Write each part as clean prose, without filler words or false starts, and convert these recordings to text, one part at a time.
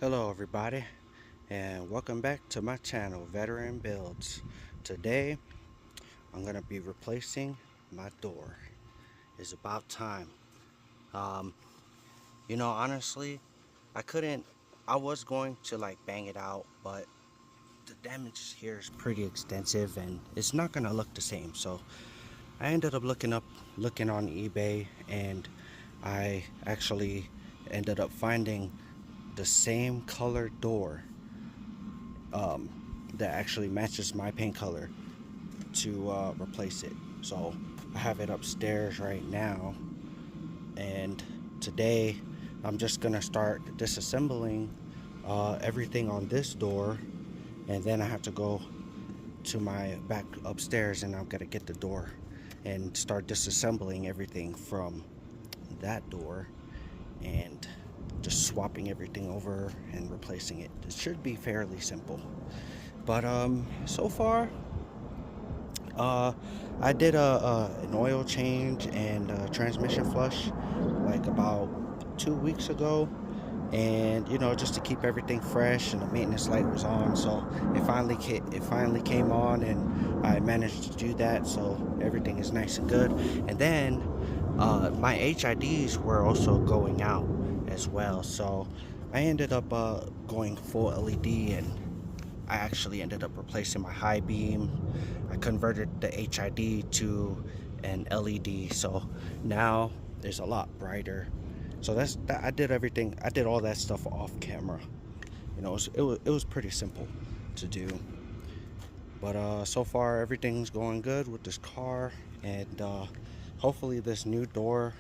Hello everybody, and welcome back to my channel, Veteran Builds. Today I'm gonna be replacing my door. It's about time. um Honestly, I was going to like bang it out, but the damage here is pretty extensive and it's not gonna look the same. So I ended up looking on eBay, and I actually ended up finding the same color door um, that actually matches my paint color to replace it. So I have it upstairs right now, and today I'm just gonna start disassembling everything on this door, and then I have to go to my back upstairs and I'm gonna get the door and start disassembling everything from that door and just swapping everything over and replacing it. It should be fairly simple. But so far, uh, I did an oil change and a transmission flush like about 2 weeks ago, and just to keep everything fresh, and the maintenance light was on, so it finally came on, and I managed to do that, so everything is nice and good. And then my HIDs were also going out as well, so I ended up going full LED, and I actually ended up replacing my high beam. I converted the HID to an LED, so now it's a lot brighter. So I did everything. I did all that stuff off camera. It was pretty simple to do. But so far everything's going good with this car, and hopefully this new door,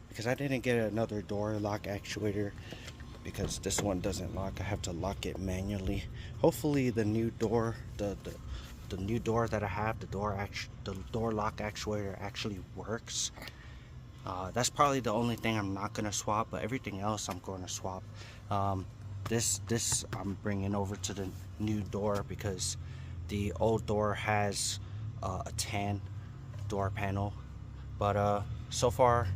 because I didn't get another door lock actuator because this one doesn't lock. I have to lock it manually. Hopefully the new door, the new door that I have, the door lock actuator actually works. That's probably the only thing I'm not gonna swap, but everything else I'm going to swap. This I'm bringing over to the new door because the old door has a tan door panel. But so far,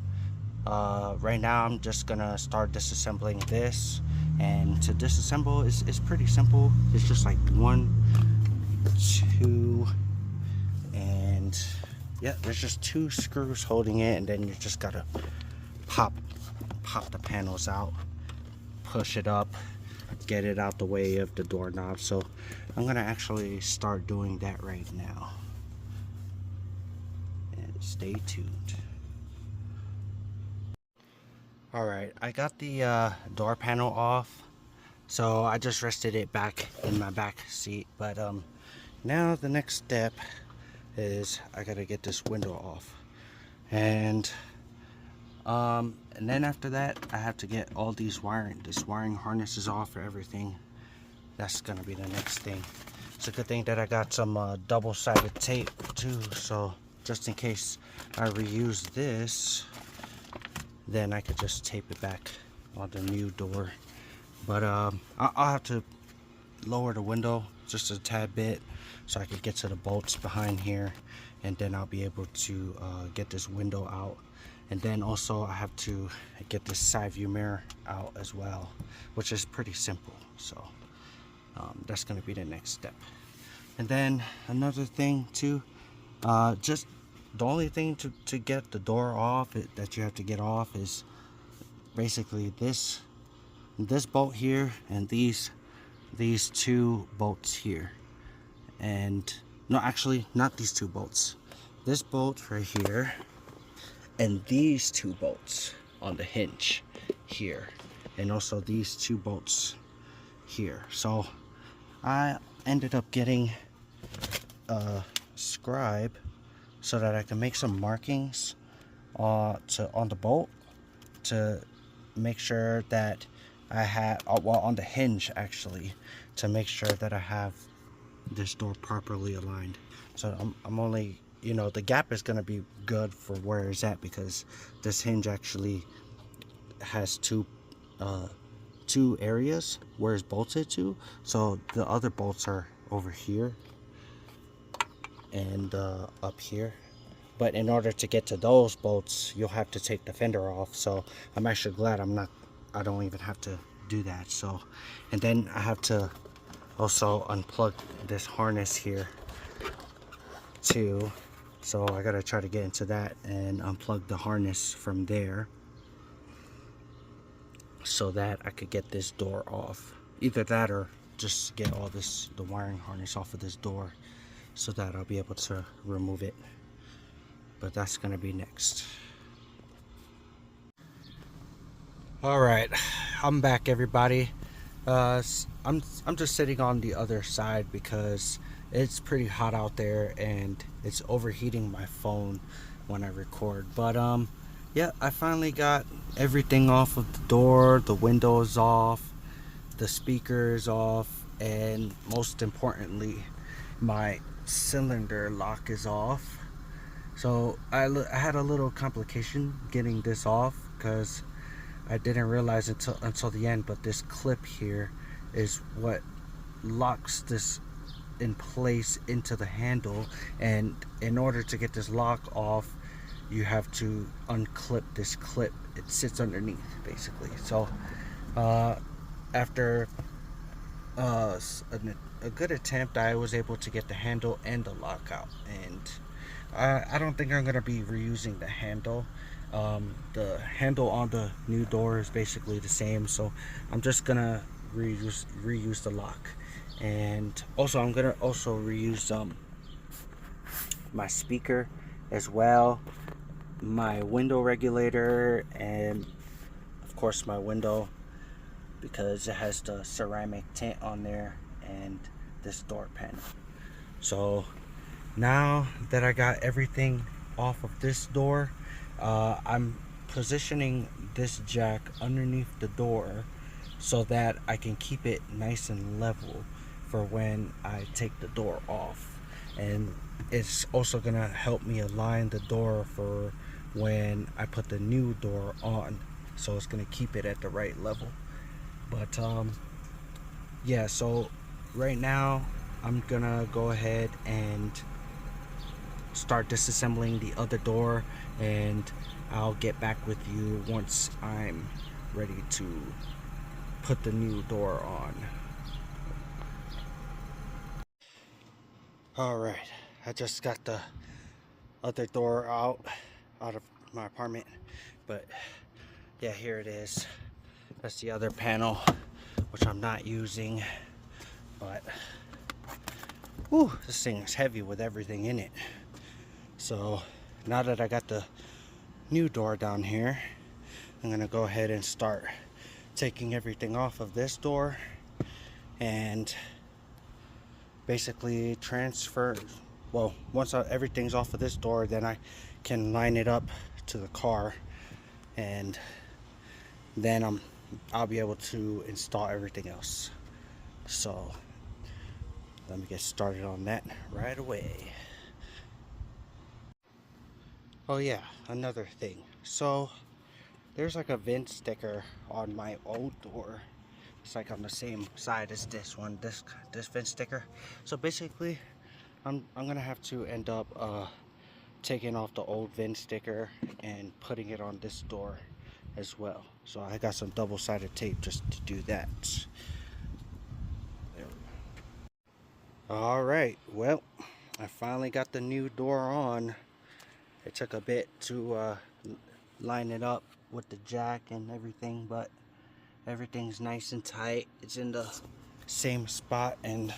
right now I'm just gonna start disassembling this. And to disassemble is pretty simple. It's just like 1, 2, and yeah, there's just 2 screws holding it, and then you just gotta pop the panels out, push it up, get it out the way of the doorknob. So I'm gonna actually start doing that right now, and stay tuned. Alright, I got the door panel off, so I just rested it back in my back seat. But now the next step is I gotta get this window off, and then after that I have to get all this wiring harnesses off for everything. That's gonna be the next thing. It's a good thing that I got some double-sided tape too, so just in case I reuse this, then I could just tape it back on the new door. But I'll have to lower the window just a tad bit so I could get to the bolts behind here, and then I'll be able to get this window out. And then also I have to get this side view mirror out as well, which is pretty simple. So that's going to be the next step. And then another thing too, just the only thing to get the door off that you have to get off is basically this bolt here, and these 2 bolts here. And no, actually not these 2 bolts, this bolt right here and these 2 bolts on the hinge here, and also these 2 bolts here. So I ended up getting a scribe so that I can make some markings on the bolt to make sure that I have, well, on the hinge actually, to make sure that I have this door properly aligned. So I'm only, the gap is going to be good for where it's at, because this hinge actually has two areas where it's bolted to. So the other bolts are over here and up here. But in order to get to those bolts, you'll have to take the fender off. So I'm actually glad I don't even have to do that. So, and then I have to also unplug this harness here too. So I gotta try to get into that and unplug the harness from there so that I could get this door off. Either that or just get all this, the wiring harness off of this door, so that I'll be able to remove it. But that's gonna be next. All right, I'm back, everybody. I'm just sitting on the other side because it's pretty hot out there and it's overheating my phone when I record. But yeah, I finally got everything off of the door. The window is off, the speaker is off, and most importantly, my cylinder lock is off. So I had a little complication getting this off because I didn't realize until the end, but this clip here is what locks this in place into the handle, and in order to get this lock off, you have to unclip this clip. It sits underneath, basically. So after a good attempt, I was able to get the handle and the lock out, and I don't think I'm gonna be reusing the handle. The handle on the new door is basically the same, so I'm just gonna reuse the lock. And also I'm gonna also reuse my speaker as well, my window regulator, and of course my window, because it has the ceramic tint on there, and this door panel. So now that I got everything off of this door, I'm positioning this jack underneath the door so that I can keep it nice and level for when I take the door off. And it's also gonna help me align the door for when I put the new door on, so it's gonna keep it at the right level. But yeah, so right now I'm gonna go ahead and start disassembling the other door, and I'll get back with you once I'm ready to put the new door on. Alright, I just got the other door out of my apartment, but yeah, here it is. That's the other panel, which I'm not using, but whew, this thing is heavy with everything in it. So now that I got the new door down here, I'm gonna go ahead and start taking everything off of this door and basically transfer. Well, once everything's off of this door, then I can line it up to the car, and then I'll be able to install everything else. So let me get started on that right away. Oh yeah, another thing. So there's like a VIN sticker on my old door. It's like on the same side as this one, this VIN sticker. So basically, I'm gonna have to end up taking off the old VIN sticker and putting it on this door as well. So I got some double-sided tape just to do that. There we go. All right, well, I finally got the new door on. It took a bit to line it up with the jack and everything, but everything's nice and tight. It's in the same spot, and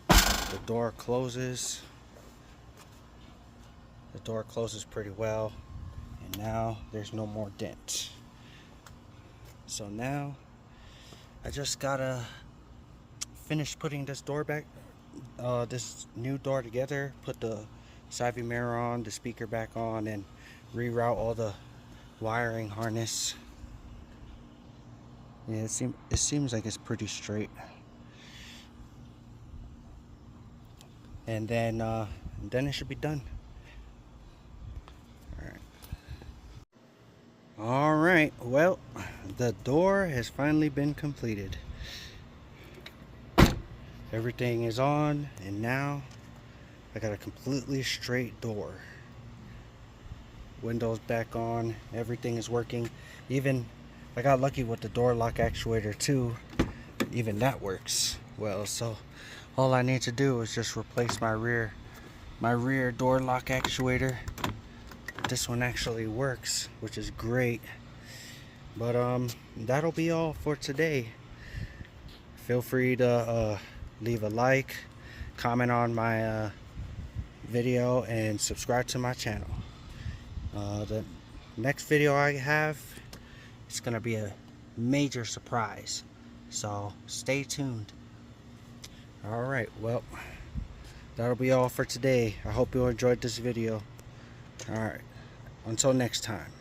the door closes. The door closes pretty well, and now there's no more dent. So now I just gotta finish putting this door back, this new door together, put the side view mirror on, the speaker back on, and reroute all the wiring harness. Yeah, it seems like it's pretty straight. And then it should be done. All right, well, the door has finally been completed. Everything is on, and now I got a completely straight door. Windows back on, everything is working. Even I got lucky with the door lock actuator too. Even that works well. So all I need to do is just replace my rear door lock actuator. This one actually works, which is great. But that'll be all for today. Feel free to leave a like, comment on my video, and subscribe to my channel. The next video I have, it's gonna be a major surprise, so stay tuned. Alright, well, that'll be all for today. I hope you enjoyed this video. Alright, until next time.